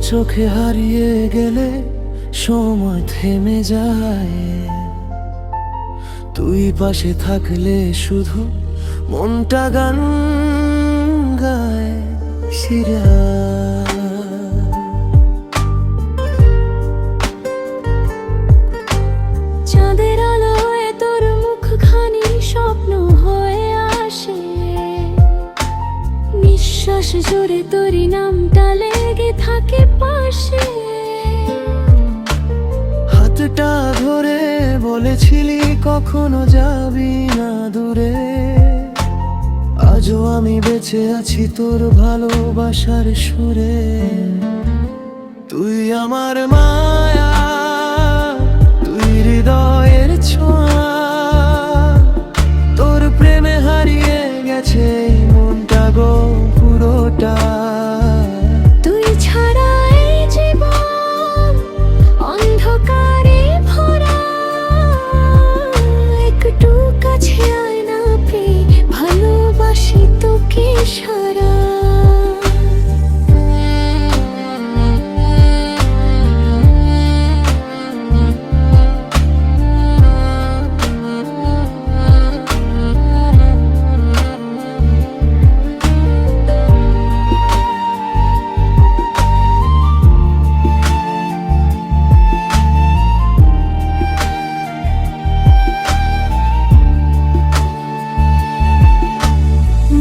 চোখে হারিয়ে গেলে সময় থেমে যায়, তুই পাশে থাকলে শুধু মনটা গান গায়। শিরা চাঁদের আলোয় তোর মুখখানি স্বপ্ন হয়ে আসে, নিঃশ্বাস জুড়ে তোরই নামটা লেগে থাকে পাশে। হাতটা ধরে বলেছিলি কখনো যাবি না দূরে, আজও আমি বেঁচে আছি তোর ভালোবাসার সুরে। তুই আমার মায়া, তুই হৃদয়ের ছোঁয়া, তোর প্রেমে হারিয়ে গেছে এই মনটা গো পুরোটা। তুই ছাড়া এই জীবন অন্ধকারে ভরা, একটু কাছে আয় না প্রিয়, ভালোবাসি তোকে সারা।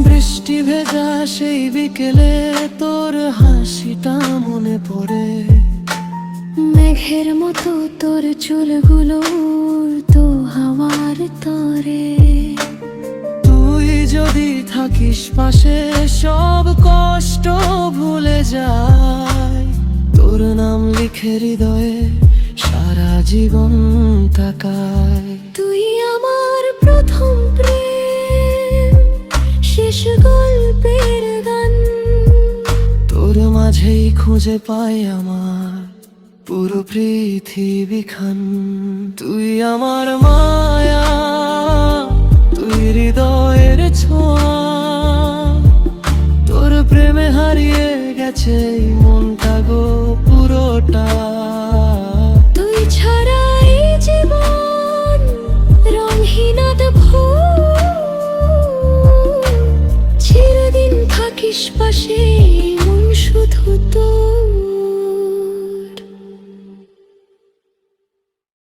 বৃষ্টি ভেজা সেই বিকেলে তোর হাসিটা মনে পড়ে, মেঘের মতো তোর চুলগুলো তো হাওয়ার তরে। তুই যদি থাকিস পাশে সব কষ্ট ভুলে যায়, তোর নাম লিখে হৃদয়ে সারা জীবন তাকায়। তুই আমার প্রথম প্রেম, শেষ গল্পের গান, তোর মাঝেই খুঁজে পাই আমার পুরো পৃথিবীখান। তুই আমার মায়া, তুই হৃদয়ের ছোঁয়া, তোর প্রেমে হারিয়ে গেছে এই মনটা গো পুরোটা। তুই ছাড়া এই জীবন রংহীন অদ্ভুত, চিরদিন থাকিস পাশে মন শুধু তোর।